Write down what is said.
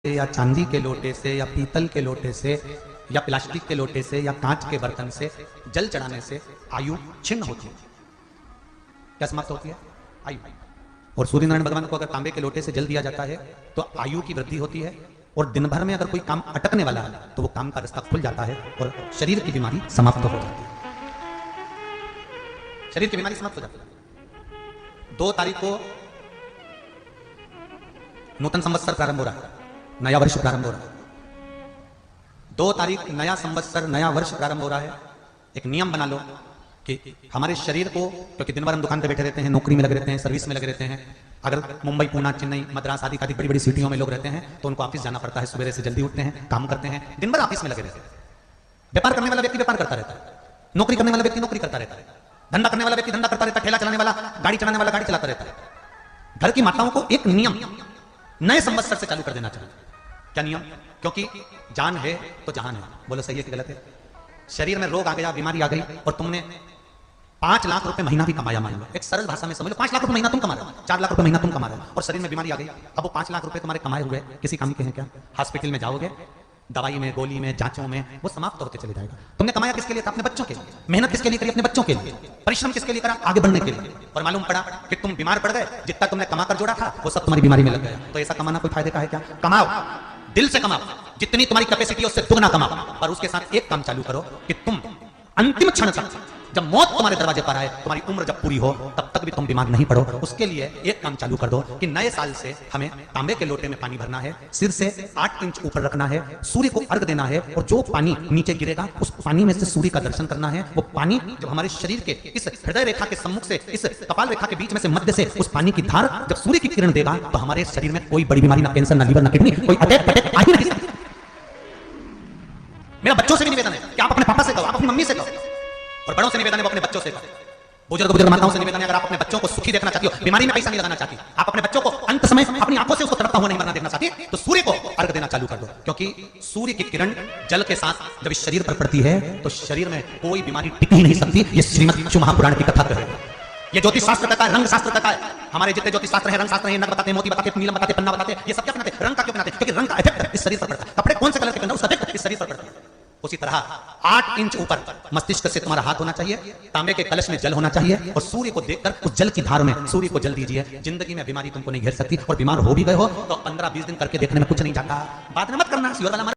या चांदी के लोटे से या पीतल के लोटे से या प्लास्टिक के लोटे से या कांच के बर्तन से जल चढ़ाने से आयु छिन्न होती है। क्या समाप्त होती है? आयु। और सूर्य नारायण भगवान को अगर तांबे के लोटे से जल दिया जाता है तो आयु की वृद्धि होती है, और दिन भर में अगर कोई काम अटकने वाला है तो वो काम का रास्ता खुल जाता है और शरीर की बीमारी समाप्त हो जाती है। शरीर की बीमारी समाप्त हो जाती है। 2 तारीख को नूतन संवत्सर प्रारंभ हो रहा है, नया वर्ष प्रारंभ हो रहा है। 2 तारीख नया संवत्सर नया वर्ष प्रारंभ हो रहा है। एक नियम बना लो कि हमारे शरीर को, क्योंकि दिन भर हम दुकान पे बैठे रहते हैं, नौकरी में लगे रहते हैं, सर्विस में लगे रहते हैं, अगर मुंबई, पुणे, चेन्नई, मद्रास आदि बड़ी बड़ी सिटियों में लोग रहते हैं तो उनको ऑफिस जाना पड़ता है। सवेरे से जल्दी उठते हैं, काम करते हैं, दिन भर ऑफिस में लगे रहते हैं। व्यापार करने वाला व्यक्ति व्यापार करता रहता है, नौकरी करने वाला व्यक्ति नौकरी करता रहता है, धंधा करने वाला व्यक्ति धंधा करता रहता है, ठेला चलाने वाला, गाड़ी चलाने वाला गाड़ी चलाता रहता है। घर की माताओं को एक नियम नए संवत्सर से चालू कर देना चाहिए। क्या नियम? क्योंकि जान है तो जहान है। बोलो सही है कि गलत है? शरीर में रोग आ गया, बीमारी आ गई, और तुमने 5 लाख रुपए महीना भी कमाया, मान लो, एक सरल भाषा में समझ लो, 5 लाख रुपए महीना तुम कमा रहे हो, 4 लाख रुपए महीना तुम कमा रहे हो, और शरीर में बीमारी आ गई। अब वो 5 लाख रुपए तुम्हारे कमाए हुए किसी काम के हैं क्या? हॉस्पिटल में जाओगे, दवाई में, गोली में, जांचों में, वो समाप्त होते चले जाएगा। तुमने कमाया किसके लिए था? अपने बच्चों के लिए। मेहनत किसके लिए करी? अपने बच्चों के लिए। परिश्रम किसके लिए करा? आगे बढ़ने के लिए। और मालूम पड़ा कि तुम बीमार पड़ गए, जितना तुमने कमा कर जोड़ा था वो सब तुम्हारी बीमारी में लग गया। तो ऐसा कमाना कोई फायदे का है क्या? कमाओ, दिल से कमाओ, जितनी तुम्हारी कैपेसिटी है उससे दुगना कमाओ, और उसके साथ एक काम चालू करो कि तुम अंतिम क्षण तक, जब मौत तुम्हारे दरवाजे पर आए, तुम्हारी उम्र जब पूरी हो, तब तक भी तुम बीमार नहीं पड़ो। उसके लिए एक काम चालू कर दो कि नए साल से हमें तांबे के लोटे में पानी भरना है, सिर से 8 इंच ऊपर रखना है, सूर्य को अर्घ देना है, और जो पानी नीचे गिरेगा उस पानी में से सूर्य का दर्शन करना है। वो पानी जब हमारे शरीर के इस हृदय रेखा के सम्मुख से, इस कपाल रेखा के बीच में से, मध्य से उस पानी की धार जब सूर्य की किरण देगा तो हमारे शरीर में कोई बड़ी बीमारी, ना कैंसर, ना लीवर, ना किडनी, कोई अटैक पटैक आ ही नहीं सकती। मेरा बच्चों से भी निवेदन है कि आप अपने पापा से कहो, आप अपनी मम्मी से कहो, और बड़ों से निवेदन है वो अपने बच्चों से कहो। बुजुर्ग माताओं से निवेदन है, अगर आप अपने बच्चों को सुखी देखना चाहती हो, बीमारी में पैसा नहीं लगाना चाहती, आप अपने बच्चों को अंत समय अपनी आंखों से उसको तड़पता हुआ नहीं मरना देखना चाहती, तो सूर्य को अर्घ देना चालू कर दो। क्योंकि सूर्य की किरण जल के साथ जब इस शरीर पर पड़ती है तो शरीर में कोई बीमारी टिक ही नहीं सकती। ये श्रीमद् विष्णु महापुराण की कथा है। ये ज्योतिष शास्त्र कहता है, रंग शास्त्र कहता है। हमारे जितने ज्योतिष शास्त्र है, रंग शास्त्र है, नग बताते हैं, मोती बताते हैं, नीलम बताते हैं, पन्ना बताते हैं, ये सब क्या बनाते हैं? रंग का क्यों बनाते हैं? क्योंकि रंग का इफेक्ट इस शरीर पर पड़ता है। कपड़े कौन से कलर के पहनना, उसका इफेक्ट इस शरीर पर पड़ता है। उसी तरह 8 इंच ऊपर मस्तिष्क से तुम्हारा हाथ होना चाहिए, तांबे के कलश में जल होना चाहिए, और सूर्य को देखकर उस जल की धार में सूर्य को जल दीजिए। जिंदगी में बीमारी तुमको नहीं घेर सकती, और बीमार हो भी गए हो तो 15-20 दिन करके देखने में कुछ नहीं जाता। बाद में मत करना,